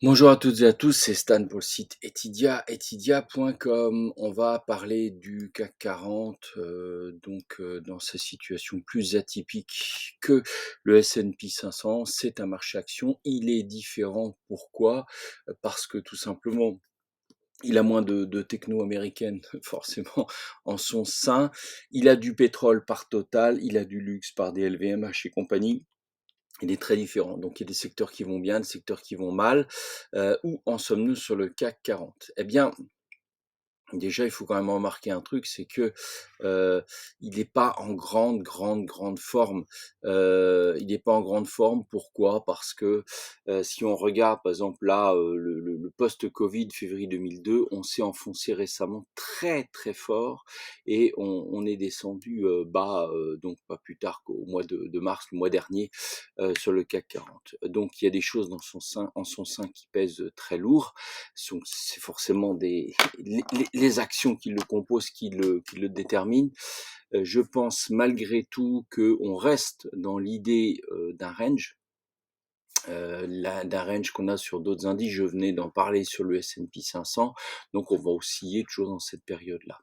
Bonjour à toutes et à tous, c'est Stan pour le site Etydia, etydia.com. On va parler du CAC 40, dans sa situation plus atypique que le S&P 500. C'est un marché action. Il est différent. Pourquoi? Parce que tout simplement, il a moins de techno américaine forcément en son sein. Il a du pétrole par Total, il a du luxe par des LVMH et compagnie. Il est très différent. Donc il y a des secteurs qui vont bien, des secteurs qui vont mal. Où en sommes-nous sur le CAC 40? Eh bien, déjà, il faut quand même remarquer un truc, c'est que, il n'est pas en grande forme. Il n'est pas en grande forme, pourquoi? Parce que, si on regarde par exemple là, le post-covid février 2002, on s'est enfoncé récemment très fort et on est descendu, bas, donc pas plus tard qu'au mois de mars, le mois dernier, sur le CAC 40. Donc il y a des choses dans son sein en son sein qui pèsent, très lourd. C'est forcément des les actions qui le composent qui le déterminent. Je pense malgré tout qu'on reste dans l'idée, d'un range, d'un range qu'on a sur d'autres indices. Je venais d'en parler sur le S&P 500, donc on va osciller toujours dans cette période-là.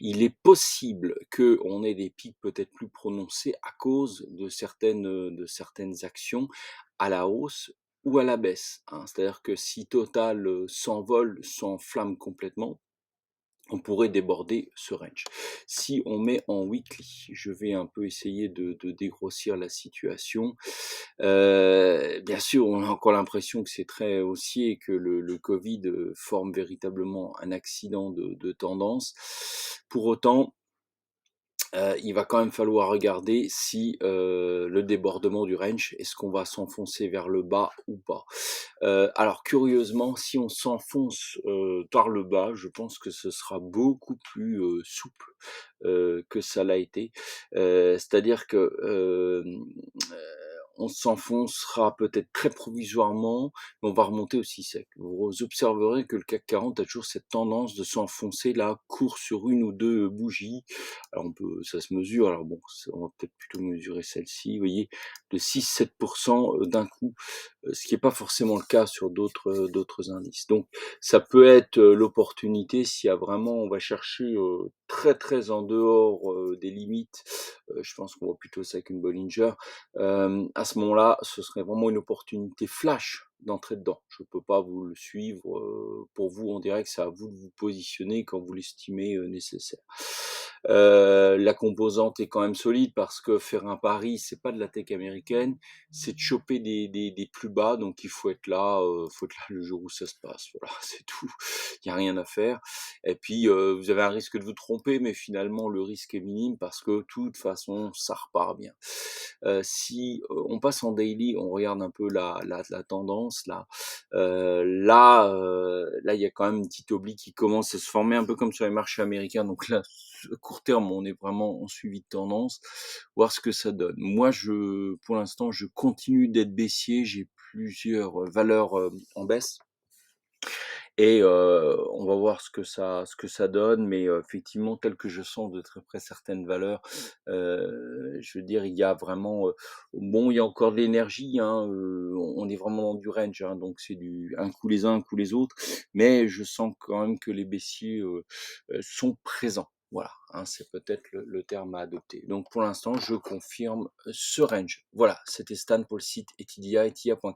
Il est possible qu'on ait des pics peut-être plus prononcés à cause de certaines actions à la hausse ou à la baisse, hein. C'est-à-dire que si Total, s'envole, s'enflamme complètement, on pourrait déborder ce range. Si on met en weekly, je vais un peu essayer de dégrossir la situation. Bien sûr, on a encore l'impression que c'est très haussier et que le covid, forme véritablement un accident de tendance. Pour autant, il va quand même falloir regarder si, le débordement du range, est-ce qu'on va s'enfoncer vers le bas ou pas? Alors curieusement, si on s'enfonce, par le bas, je pense que ce sera beaucoup plus, souple, que ça l'a été. C'est-à-dire que, on s'enfoncera peut-être très provisoirement, mais on va remonter aussi sec. Vous observerez que le CAC 40 a toujours cette tendance de s'enfoncer là, court sur une ou 2 bougies. Alors ça se mesure, alors bon, on va peut-être plutôt mesurer celle-ci, vous voyez? De 6-7 d'un coup, ce qui est pas forcément le cas sur d'autres indices. Donc ça peut être, l'opportunité s'il y a vraiment on va chercher, très en dehors, des limites, je pense qu'on voit plutôt ça avec une Bollinger. À ce moment-là, ce serait vraiment une opportunité flash d'entrer dedans. Je ne peux pas vous le suivre, pour vous en direct, c'est à vous de vous positionner quand vous l'estimez, nécessaire. La composante est quand même solide parce que faire un pari, c'est pas de la tech américaine, c'est de choper des plus bas, donc faut être là le jour où ça se passe. Voilà, c'est tout. Il y a rien à faire. Et puis, vous avez un risque de vous tromper, mais finalement le risque est minime parce que de toute façon, ça repart bien. Si, on passe en daily, on regarde un peu la tendance là, là, il y a quand même une petite oblique qui commence à se former un peu comme sur les marchés américains. Donc là, court terme, on est vraiment en suivi de tendance, voir ce que ça donne. Moi, pour l'instant, je continue d'être baissier. J'ai plusieurs, valeurs, en baisse et on va voir ce que ça donne, mais effectivement, tel que je sens de très près certaines valeurs, je veux dire, il y a vraiment, bon, il y a encore de l'énergie, hein, on est vraiment dans du range, hein, donc c'est du un coup les uns, un coup les autres, mais je sens quand même que les baissiers, sont présents. Voilà, hein, c'est peut-être le terme à adopter. Donc pour l'instant, je confirme, ce range. Voilà, c'était Stan pour le site etydia, etydia.com.